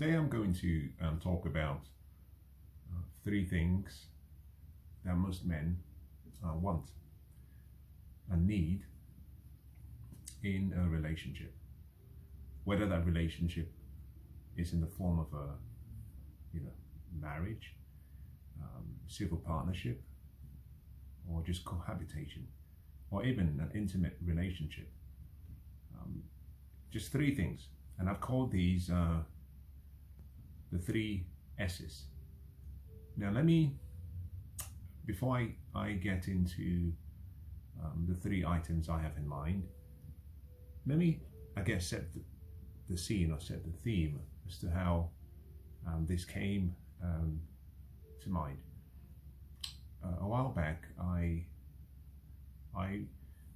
Today I'm going to talk about three things that most men want and need in a relationship. Whether that relationship is in the form of a marriage, civil partnership, or just cohabitation, or even an intimate relationship. Just three things, and I've called these the three S's. Now before I get into the three items I have in mind, let me, I guess, set the scene or set the theme as to how this came to mind. A while back, I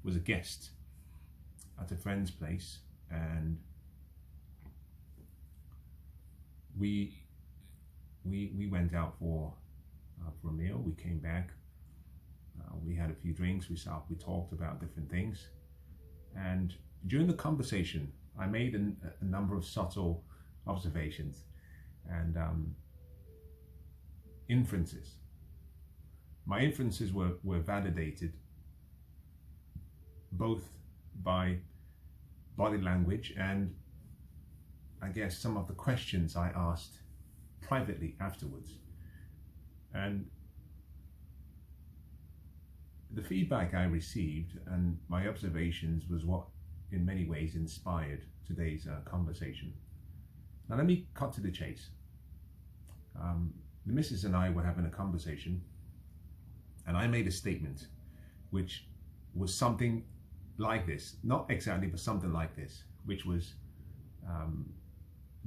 was a guest at a friend's place, and we went out for a meal. We came back, we had a few drinks, we talked about different things, and during the conversation I made a number of subtle observations and inferences. My inferences were validated both by body language and, I guess, some of the questions I asked privately afterwards. And the feedback I received and my observations was what in many ways inspired today's conversation. Now let me cut to the chase. The missus and I were having a conversation, and I made a statement which was something like this, not exactly, but something like this, which was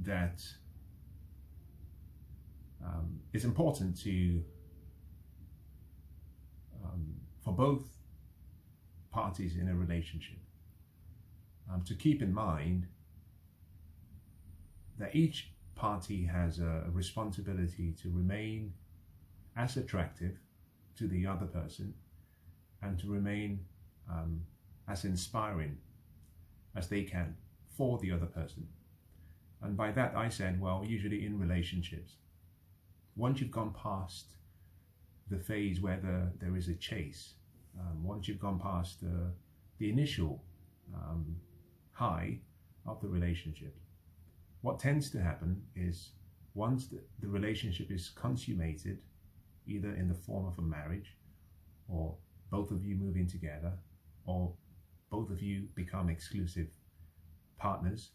that it's important for both parties in a relationship to keep in mind that each party has a responsibility to remain as attractive to the other person and to remain as inspiring as they can for the other person. And by that I said, well, usually in relationships, once you've gone past the phase where there is a chase, once you've gone past the initial high of the relationship, what tends to happen is once the relationship is consummated, either in the form of a marriage, or both of you move in together, or both of you become exclusive partners,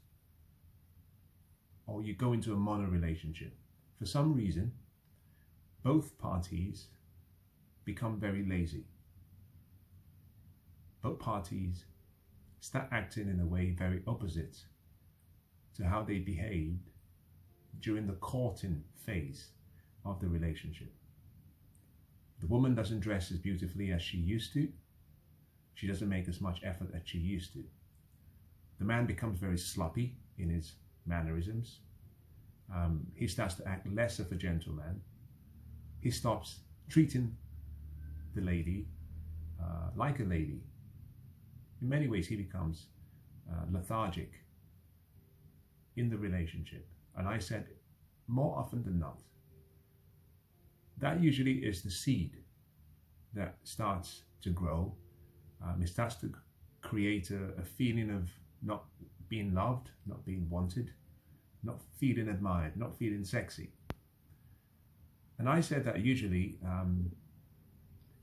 or you go into a mono relationship, for some reason both parties become very lazy. Both parties start acting in a way very opposite to how they behaved during the courting phase of the relationship. The woman doesn't dress as beautifully as she used to. She doesn't make as much effort as she used to. The man becomes very sloppy in his mannerisms. He starts to act less of a gentleman. He stops treating the lady like a lady. In many ways, he becomes lethargic in the relationship. And I said, more often than not, that usually is the seed that starts to grow. It starts to create a feeling of not being loved, not being wanted, not feeling admired, not feeling sexy. And I said that usually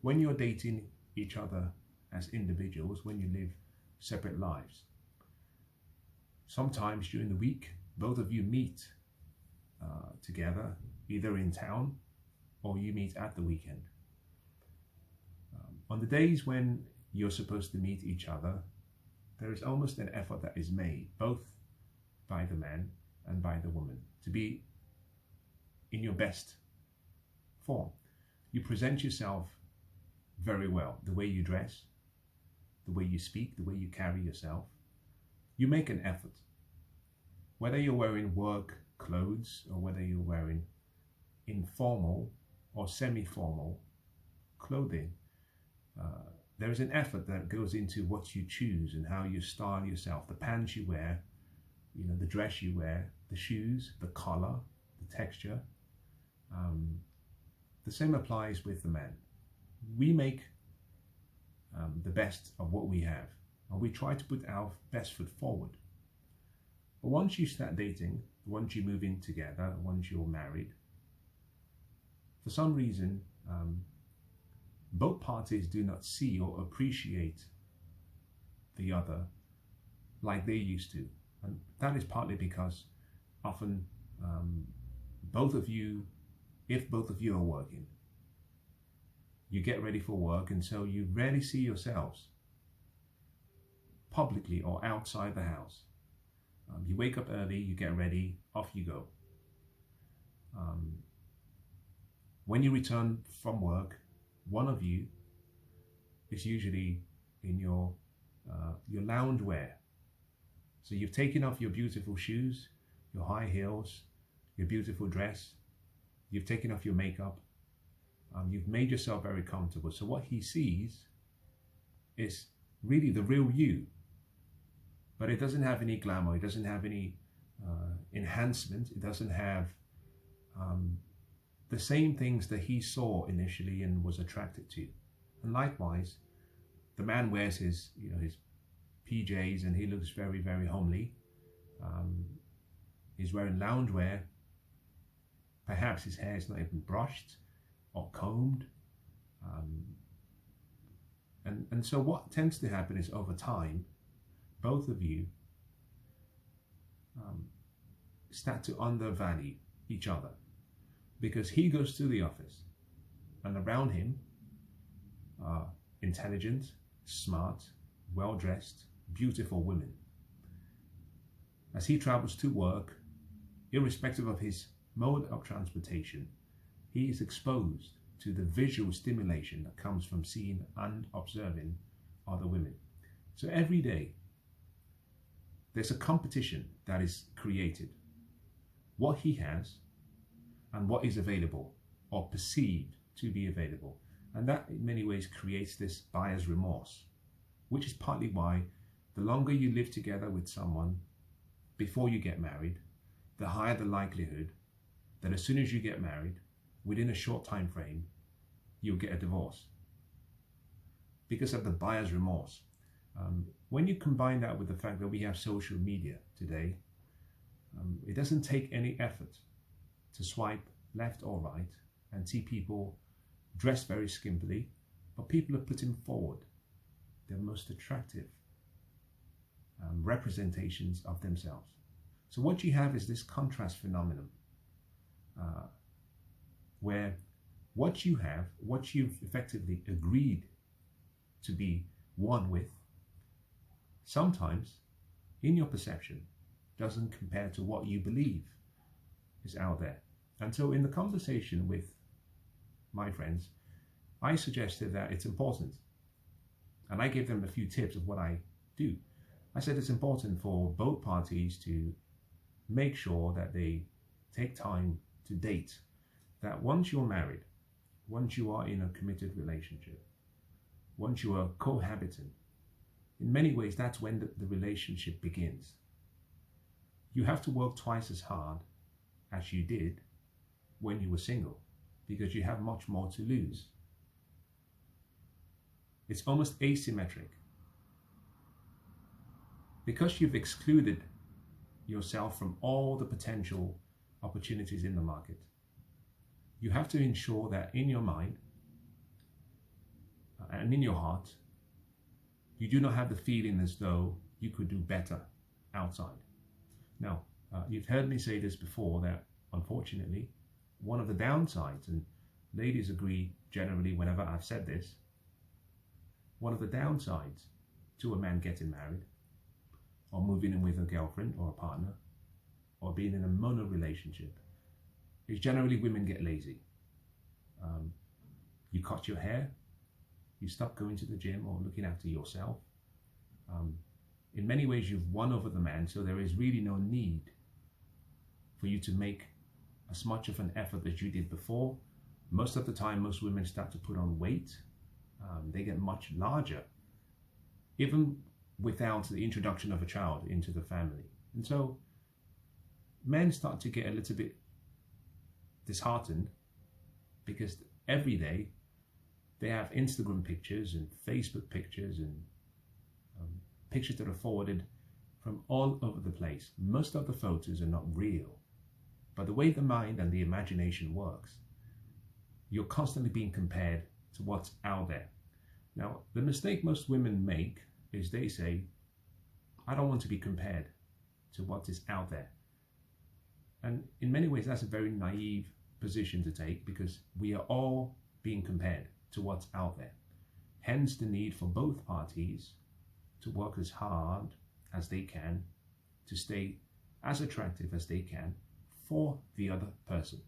when you're dating each other as individuals, when you live separate lives, sometimes during the week, both of you meet together, either in town or you meet at the weekend. On the days when you're supposed to meet each other, there is almost an effort that is made, both by the man and by the woman, to be in your best form. You present yourself very well, the way you dress, the way you speak, the way you carry yourself. You make an effort. Whether you're wearing work clothes or whether you're wearing informal or semi-formal clothing, there is an effort that goes into what you choose and how you style yourself, the pants you wear, the dress you wear, the shoes, the collar, the texture. The same applies with the man. We make the best of what we have, and we try to put our best foot forward. But once you start dating, once you move in together, once you're married, for some reason, both parties do not see or appreciate the other like they used to. And that is partly because often both of you, if both of you are working, you get ready for work, and so you rarely see yourselves publicly or outside the house. You wake up early, you get ready, off you go. When you return from work, one of you is usually in your lounge wear. So you've taken off your beautiful shoes, your high heels, your beautiful dress, you've taken off your makeup, you've made yourself very comfortable. So what he sees is really the real you, but it doesn't have any glamour, it doesn't have any enhancement, it doesn't have the same things that he saw initially and was attracted to. And likewise, the man wears his PJs and he looks very, very homely. He's wearing loungewear. Perhaps his hair is not even brushed or combed. And so what tends to happen is, over time, both of you start to undervalue each other, because he goes to the office and around him are intelligent, smart, well-dressed, beautiful women. As he travels to work, irrespective of his mode of transportation, he is exposed to the visual stimulation that comes from seeing and observing other women. So every day, there's a competition that is created. What he has and what is available or perceived to be available. And that in many ways creates this buyer's remorse, which is partly why the longer you live together with someone before you get married, the higher the likelihood that as soon as you get married, within a short time frame, you'll get a divorce because of the buyer's remorse. When you combine that with the fact that we have social media today, it doesn't take any effort to swipe left or right and see people dressed very skimpily, but people are putting forward their most attractive representations of themselves. So what you have is this contrast phenomenon where what you have, what you've effectively agreed to be one with, sometimes in your perception doesn't compare to what you believe is out there. And so in the conversation with my friends, I suggested that it's important, and I gave them a few tips of what I do. I said it's important for both parties to make sure that they take time to date, that once you're married, once you are in a committed relationship, once you are cohabiting, in many ways that's when the relationship begins. You have to work twice as hard as you did when you were single, because you have much more to lose. It's almost asymmetric. Because you've excluded yourself from all the potential opportunities in the market, you have to ensure that in your mind and in your heart, you do not have the feeling as though you could do better outside. Now, you've heard me say this before, that unfortunately, one of the downsides, and ladies agree generally whenever I've said this, one of the downsides to a man getting married, or moving in with a girlfriend or a partner, or being in a mono relationship, is generally women get lazy. You cut your hair, you stop going to the gym or looking after yourself. In many ways, you've won over the man, so there is really no need for you to make as much of an effort as you did before. Most of the time, most women start to put on weight. They get much larger, even without the introduction of a child into the family. And so men start to get a little bit disheartened because every day they have Instagram pictures and Facebook pictures and pictures that are forwarded from all over the place. Most of the photos are not real, but the way the mind and the imagination works, you're constantly being compared to what's out there. Now, the mistake most women make is they say, I don't want to be compared to what is out there. And in many ways, that's a very naive position to take, because we are all being compared to what's out there. Hence the need for both parties to work as hard as they can to stay as attractive as they can for the other person.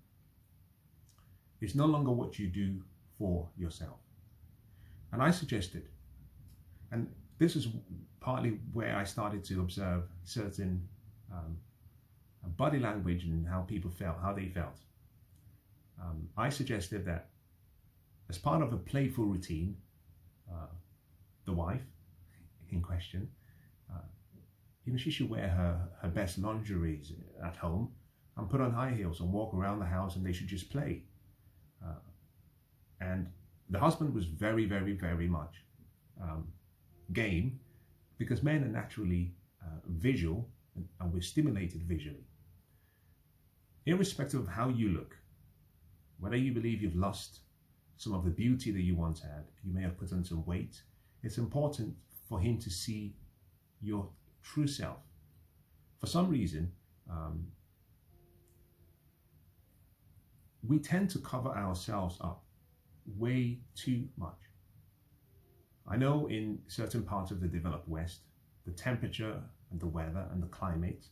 It's no longer what you do for yourself. And I suggested, and this is partly where I started to observe certain body language and how people felt, how they felt. I suggested that as part of a playful routine, the wife in question, she should wear her best lingerie at home and put on high heels and walk around the house, and they should just play. And the husband was very, very, very much game, because men are naturally visual, and we're stimulated visually. Irrespective of how you look, whether you believe you've lost some of the beauty that you once had, you may have put on some weight, it's important for him to see your true self. For some reason, we tend to cover ourselves up way too much. I know in certain parts of the developed West, the temperature and the weather and the climate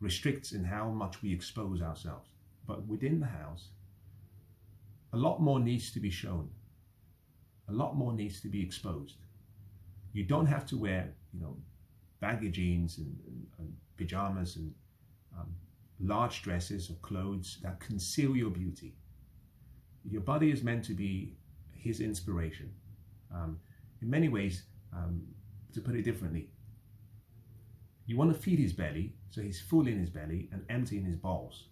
restricts in how much we expose ourselves. But within the house, a lot more needs to be shown. A lot more needs to be exposed. You don't have to wear, baggy jeans and pajamas and large dresses or clothes that conceal your beauty. Your body is meant to be his inspiration. In many ways, to put it differently, you want to feed his belly, so he's full in his belly and empty in his balls.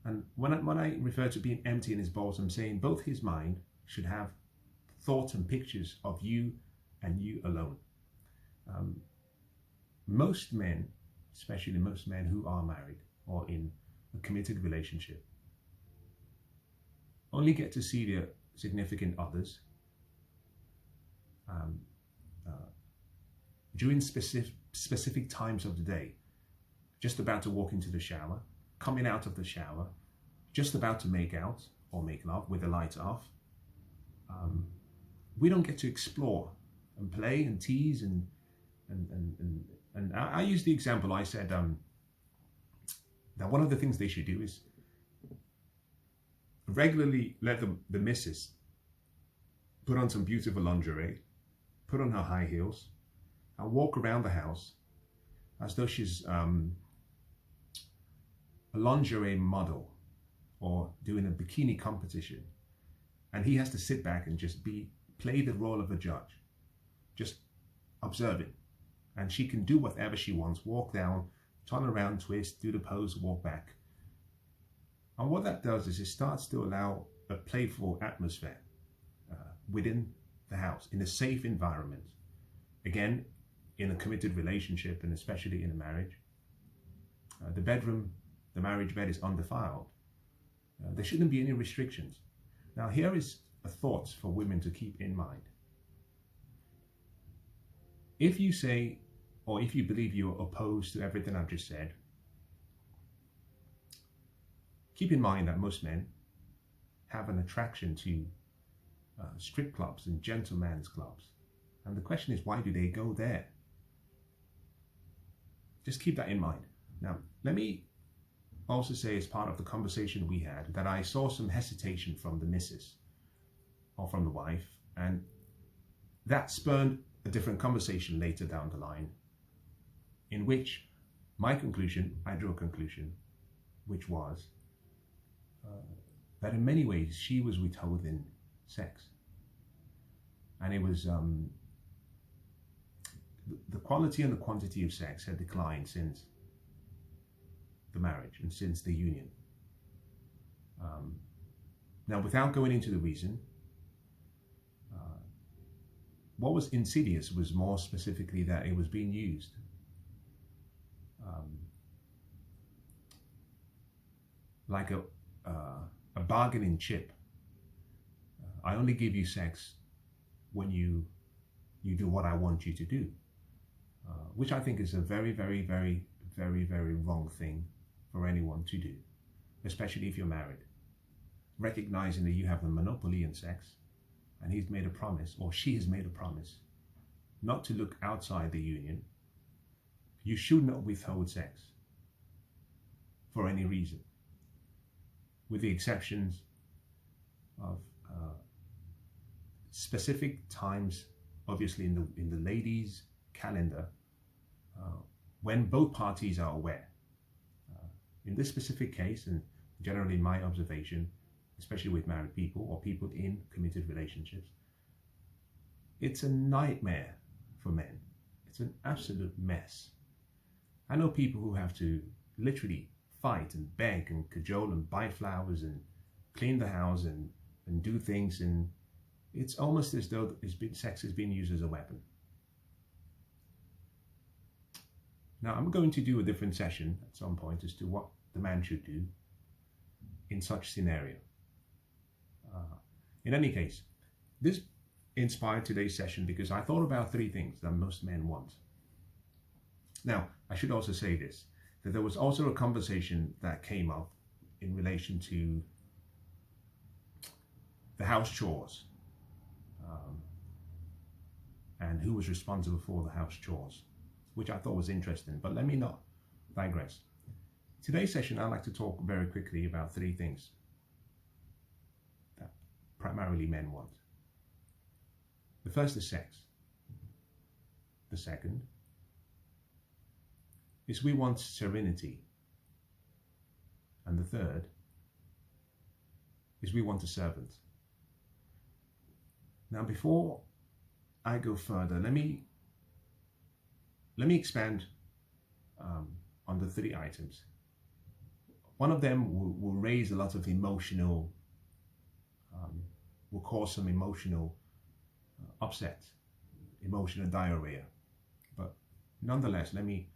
And when I refer to being empty in his balls, I'm saying both his mind should have thoughts and pictures of you and you alone. Most men, especially most men who are married or in a committed relationship, only get to see their significant others during specific times of the day. Just about to walk into the shower, coming out of the shower, just about to make out or make love with the lights off. We don't get to explore and play and tease and I used the example. I said that one of the things they should do is regularly let the missus put on some beautiful lingerie, put on her high heels, and walk around the house as though she's a lingerie model or doing a bikini competition, and he has to sit back and just play the role of a judge, just observing, and she can do whatever she wants, walk down, turn around, twist, do the pose, walk back. And what that does is it starts to allow a playful atmosphere within the house, in a safe environment. Again, in a committed relationship, and especially in a marriage, the bedroom, the marriage bed is undefiled. There shouldn't be any restrictions. Now, here is a thought for women to keep in mind. If you say, or if you believe you're opposed to everything I've just said, keep in mind that most men have an attraction to strip clubs and gentlemen's clubs. And the question is, why do they go there? Just keep that in mind. Now, let me also say, as part of the conversation we had, that I saw some hesitation from the missus or from the wife, and that spurred a different conversation later down the line, in which I drew a conclusion, which was that in many ways she was withholding sex. And it was the quality and the quantity of sex had declined since the marriage and since the union. Now, without going into the reason, what was insidious was more specifically that it was being used like a bargaining chip. I only give you sex when you do what I want you to do, which I think is a very, very, very, very, very wrong thing for anyone to do, especially if you're married. Recognizing that you have the monopoly in sex, and he's made a promise, or she has made a promise, not to look outside the union. You should not withhold sex for any reason, with the exceptions of specific times, obviously in the ladies' calendar, when both parties are aware. In this specific case, and generally in my observation, especially with married people or people in committed relationships, it's a nightmare for men. It's an absolute mess. I know people who have to literally fight and beg and cajole and buy flowers and clean the house and do things, and it's almost as though sex is being used as a weapon. Now, I'm going to do a different session at some point as to what the man should do in such scenario. In any case, this inspired today's session because I thought about three things that most men want. Now, I should also say this, that there was also a conversation that came up in relation to the house chores and who was responsible for the house chores, which I thought was interesting, but let me not digress. Today's session, I'd like to talk very quickly about three things that primarily men want. The first is sex. The second is we want serenity. And the third is we want a servant. Now, before I go further, let me expand on the three items. One of them will raise a lot of emotional, will cause some emotional upset, emotional diarrhea. But nonetheless, let me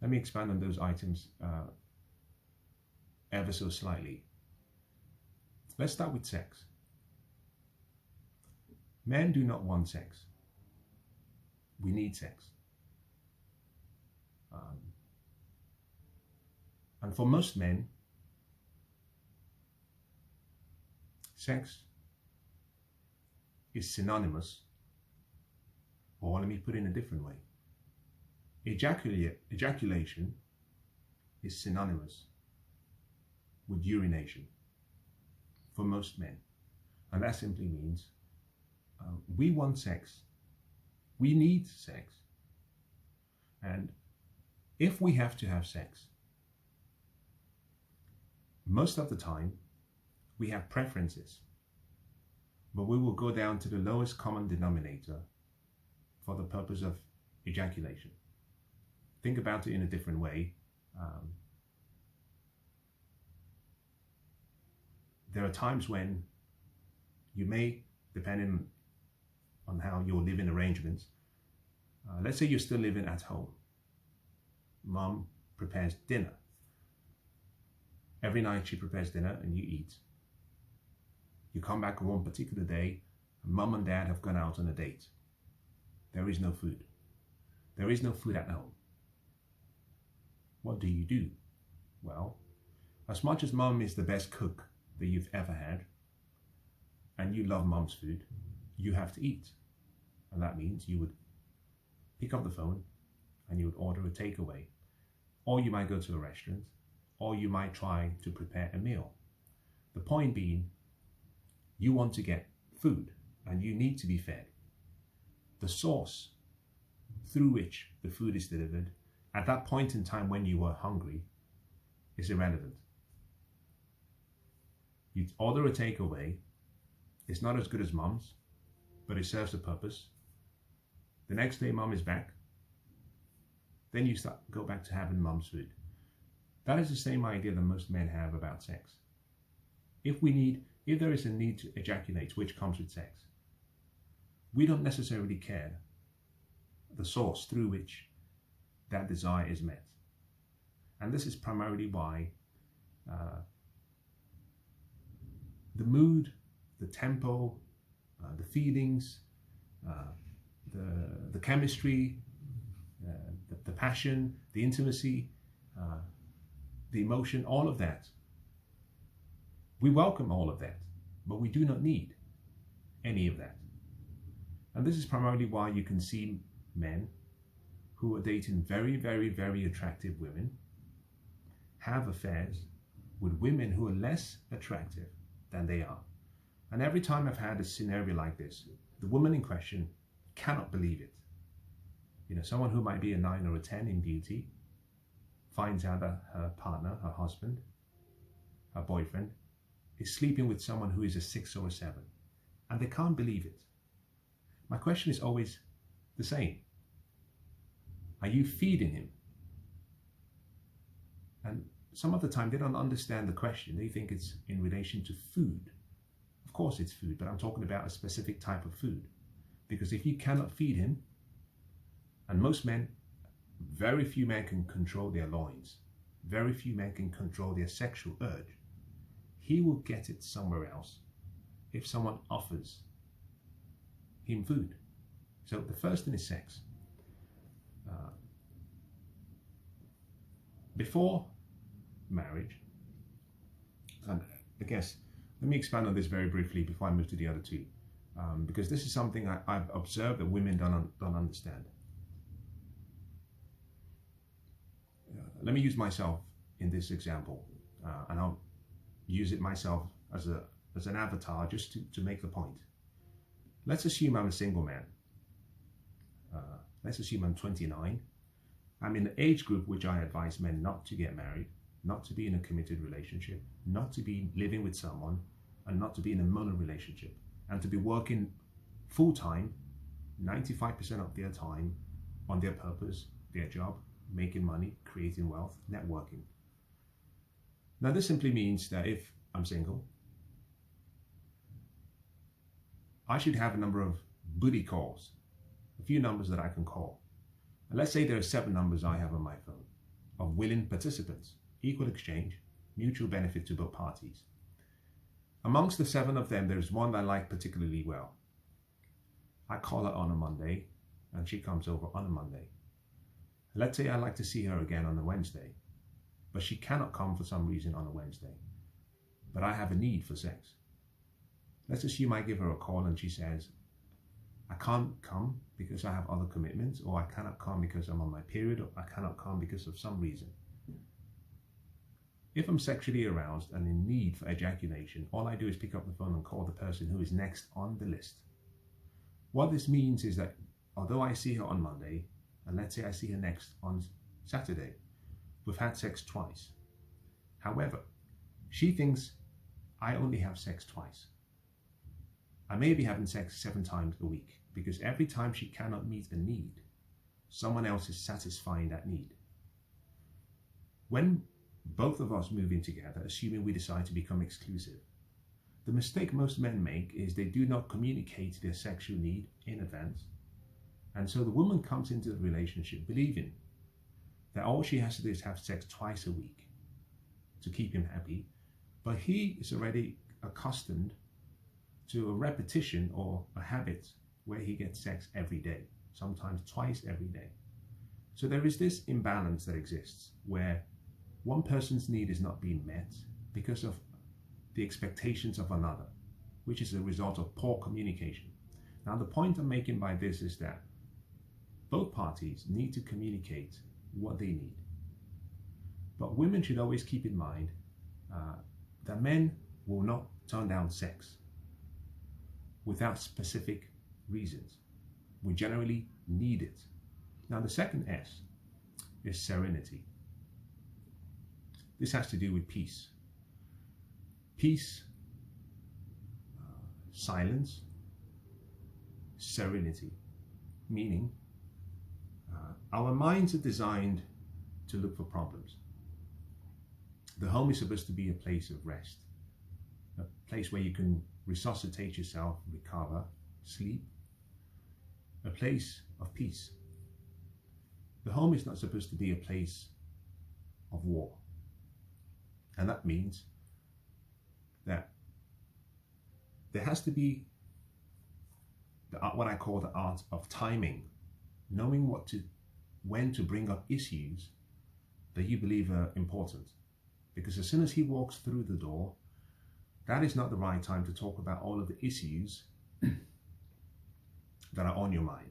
expand on those items ever so slightly. Let's start with sex. Men do not want sex. We need sex. And for most men, sex is synonymous, or let me put it in a different way. Ejaculation is synonymous with urination for most men. And that simply means we want sex. We need sex. And if we have to have sex, most of the time we have preferences, but we will go down to the lowest common denominator for the purpose of ejaculation. Think about it in a different way. There are times when you may, depending on how your living arrangements, let's say you're still living at home. Mom prepares dinner. Every night she prepares dinner and you eat. You come back on one particular day, and mom and dad have gone out on a date. There is no food. There is no food at home. What do? Well, as much as mom is the best cook that you've ever had, and you love mom's food, you have to eat. And that means you would pick up the phone and you would order a takeaway. Or you might go to a restaurant, or you might try to prepare a meal. The point being, you want to get food and you need to be fed. The source through which the food is delivered at that point in time when you were hungry is irrelevant. You order a takeaway, it's not as good as mom's, but it serves a purpose. The next day mom is back, then you go back to having mom's food. That is the same idea that most men have about sex. If there is a need to ejaculate, which comes with sex, we don't necessarily care the source through which that desire is met. And this is primarily why the mood, the tempo, the feelings, the chemistry, the passion, the intimacy, the emotion, all of that. We welcome all of that, but we do not need any of that. And this is primarily why you can see men who are dating very, very, very attractive women have affairs with women who are less attractive than they are. And every time I've had a scenario like this, the woman in question cannot believe it. You know, someone who might be a 9 or a 10 in beauty finds out that her partner, her husband, her boyfriend, is sleeping with someone who is a 6 or a 7. And they can't believe it. My question is always the same. Are you feeding him? And some of the time they don't understand the question. They think it's in relation to food. Of course it's food, but I'm talking about a specific type of food. Because if you cannot feed him, and most men, very few men can control their loins. Very few men can control their sexual urge. He will get it somewhere else if someone offers him food. So the first thing is sex. Before marriage, and I guess, let me expand on this very briefly before I move to the other two, because this is something I've observed that women don't understand. Let me use myself in this example, and I'll use it myself as an avatar just to make the point. Let's assume I'm a single man. Let's assume I'm 29. I'm in the age group which I advise men not to get married, not to be in a committed relationship, not to be living with someone, and not to be in a mono relationship, and to be working full-time, 95% of their time on their purpose, their job, making money, creating wealth, networking. Now this simply means that if I'm single, I should have a number of booty calls, a few numbers that I can call. And let's say there are 7 numbers I have on my phone of willing participants, equal exchange, mutual benefit to both parties. Amongst the 7 of them, there's one that I like particularly well. I call her on a Monday and she comes over on a Monday. Let's say I'd like to see her again on a Wednesday, but she cannot come for some reason on a Wednesday. But I have a need for sex. Let's assume I give her a call and she says, I can't come because I have other commitments, or I cannot come because I'm on my period, or I cannot come because of some reason. If I'm sexually aroused and in need for ejaculation, all I do is pick up the phone and call the person who is next on the list. What this means is that although I see her on Monday, and let's say I see her next on Saturday, we've had sex twice. However, she thinks I only have sex twice. I may be having sex 7 times a week, because every time she cannot meet a need, someone else is satisfying that need. When both of us move in together, assuming we decide to become exclusive, the mistake most men make is they do not communicate their sexual need in advance. And so the woman comes into the relationship believing that all she has to do is have sex twice a week to keep him happy, but he is already accustomed to a repetition or a habit where he gets sex every day, sometimes twice every day. So there is this imbalance that exists where one person's need is not being met because of the expectations of another, which is a result of poor communication. Now the point I'm making by this is that both parties need to communicate what they need. But women should always keep in mind that men will not turn down sex without specific reasons. We generally need it. Now the second S is serenity. This has to do with peace. Peace, silence, serenity, meaning our minds are designed to look for problems. The home is supposed to be a place of rest, a place where you can resuscitate yourself, recover, sleep, a place of peace. The home is not supposed to be a place of war. And that means that there has to be what I call the art of timing, knowing when to bring up issues that you believe are important. Because as soon as he walks through the door, that is not the right time to talk about all of the issues that are on your mind.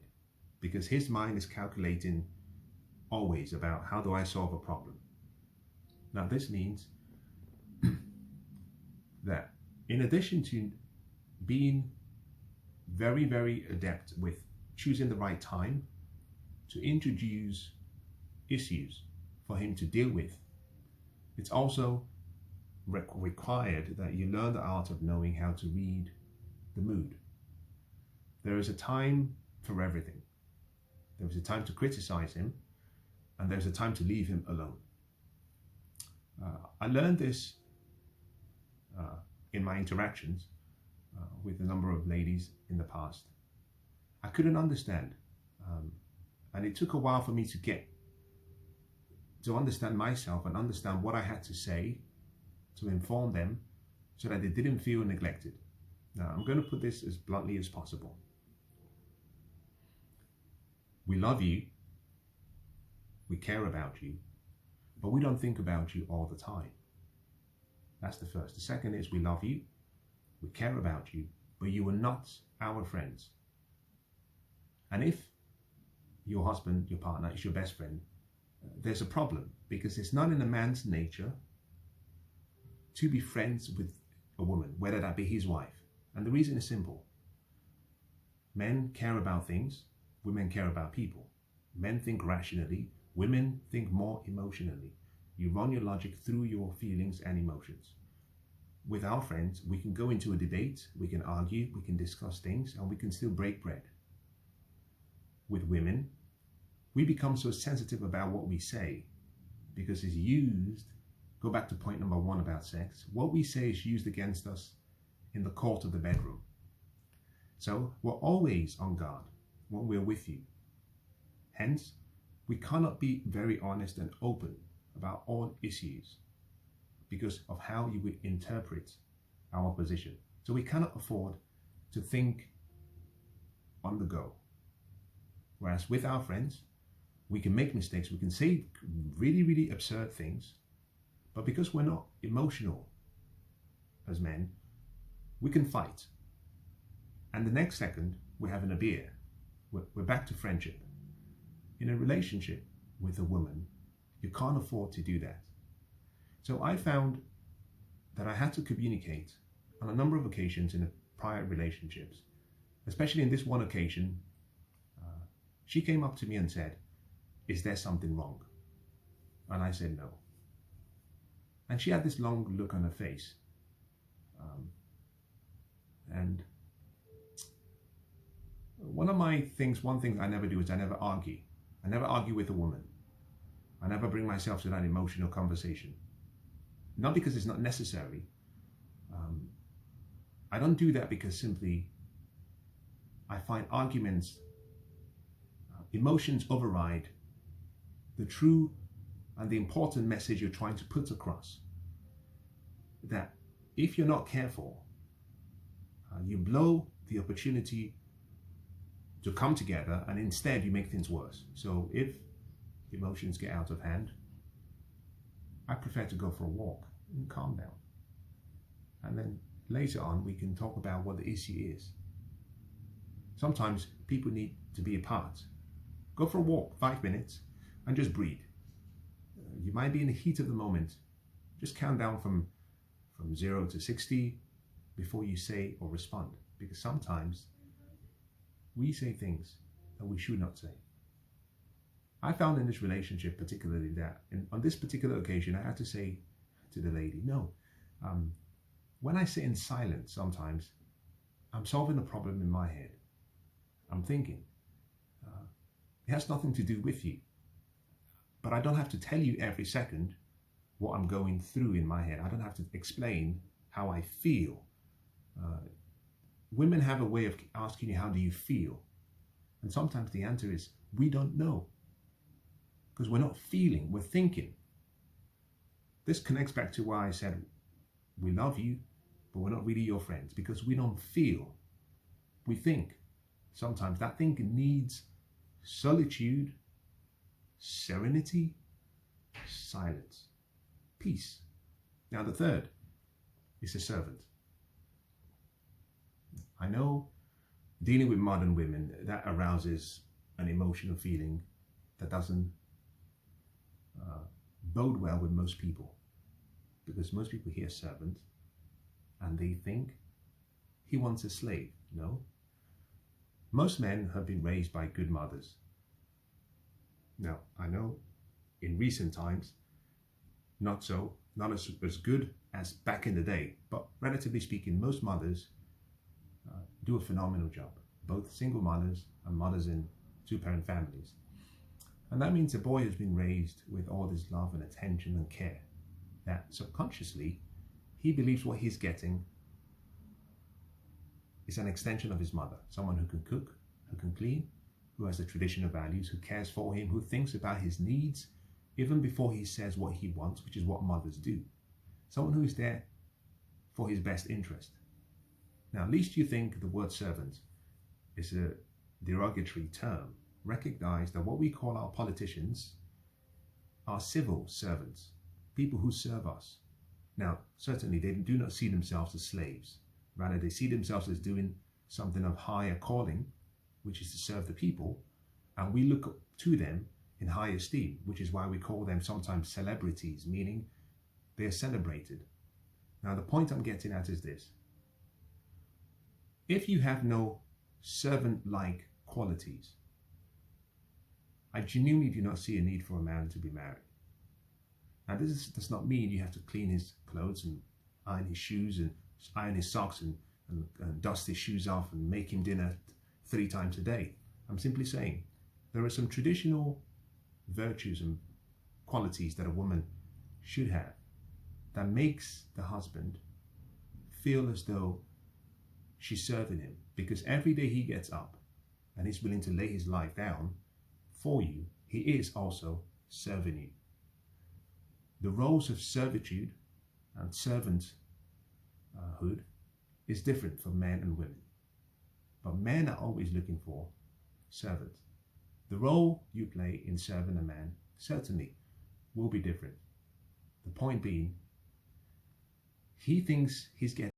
Because his mind is calculating always about how do I solve a problem. Now this means that in addition to being very, very adept with choosing the right time to introduce issues for him to deal with, it's also required that you learn the art of knowing how to read the mood. There is a time for everything. There is a time to criticize him, and there's a time to leave him alone. I learned this in my interactions with a number of ladies in the past. I couldn't understand, and it took a while for me to understand myself and understand what I had to say to inform them so that they didn't feel neglected. Now, I'm going to put this as bluntly as possible. We love you, we care about you, but we don't think about you all the time. That's the first. The second is we love you, we care about you, but you are not our friends. And if your husband, your partner, is your best friend, there's a problem, because it's not in a man's nature to be friends with a woman, whether that be his wife. And the reason is simple. Men care about things, women care about people. Men think rationally, women think more emotionally. You run your logic through your feelings and emotions. With our friends, we can go into a debate, we can argue, we can discuss things, and we can still break bread. With women, we become so sensitive about what we say because it's used, go back to point number 1 about sex, what we say is used against us in the court of the bedroom. So we're always on guard when we're with you. Hence, we cannot be very honest and open about all issues because of how you would interpret our position. So we cannot afford to think on the go. Whereas with our friends, we can make mistakes, we can say really, really absurd things, but because we're not emotional as men, we can fight. And the next second, we're having a beer. We're back to friendship. In a relationship with a woman, you can't afford to do that. So I found that I had to communicate on a number of occasions in prior relationships, especially in this one occasion. She came up to me and said, "Is there something wrong?" And I said no. And she had this long look on her face. And one thing I never do is I never argue. I never argue with a woman. I never bring myself to that emotional conversation. Not because it's not necessary. I don't do that because simply I find arguments, emotions override the true and the important message you're trying to put across. That if you're not careful, you blow the opportunity to come together and instead you make things worse. So if emotions get out of hand, I prefer to go for a walk and calm down. And then later on we can talk about what the issue is. Sometimes people need to be apart. Go for a walk, 5 minutes, and just breathe. You might be in the heat of the moment. Just count down from 0 to 60 before you say or respond. Because sometimes we say things that we should not say. I found in this relationship particularly that on this particular occasion, I had to say to the lady, no, when I sit in silence sometimes, I'm solving a problem in my head. I'm thinking. It has nothing to do with you. But I don't have to tell you every second what I'm going through in my head. I don't have to explain how I feel. Women have a way of asking you, how do you feel? And sometimes the answer is, we don't know. Because we're not feeling, we're thinking. This connects back to why I said, we love you, but we're not really your friends, because we don't feel. We think. Sometimes that thinking needs solitude, serenity, silence, peace. Now the third is the servant. I know dealing with modern women, that arouses an emotional feeling that doesn't bode well with most people, because most people hear servant and they think he wants a slave. No. Most men have been raised by good mothers. Now, I know in recent times, not as good as back in the day, but relatively speaking, most mothers do a phenomenal job, both single mothers and mothers in two-parent families. And that means a boy has been raised with all this love and attention and care, that subconsciously he believes what he's getting is an extension of his mother, someone who can cook, who can clean, who has the traditional values, who cares for him, who thinks about his needs even before he says what he wants, which is what mothers do. Someone who is there for his best interest. Now, at least you think the word servant is a derogatory term. Recognize that what we call our politicians are civil servants, people who serve us. Now, certainly they do not see themselves as slaves. Rather, they see themselves as doing something of higher calling, which is to serve the people, and we look to them in high esteem, which is why we call them sometimes celebrities, meaning they are celebrated. Now, the point I'm getting at is this. If you have no servant-like qualities, I genuinely do not see a need for a man to be married. Now, this does not mean you have to clean his clothes and iron his shoes and iron his socks and dust his shoes off and make him dinner 3 times a day. I'm simply saying there are some traditional virtues and qualities that a woman should have that makes the husband feel as though she's serving him, because every day he gets up and he's willing to lay his life down for you, he is also serving you. The roles of servitude and servanthood is different for men and women, but men are always looking for servants. The role you play in serving a man certainly will be different. The point being, he thinks he's getting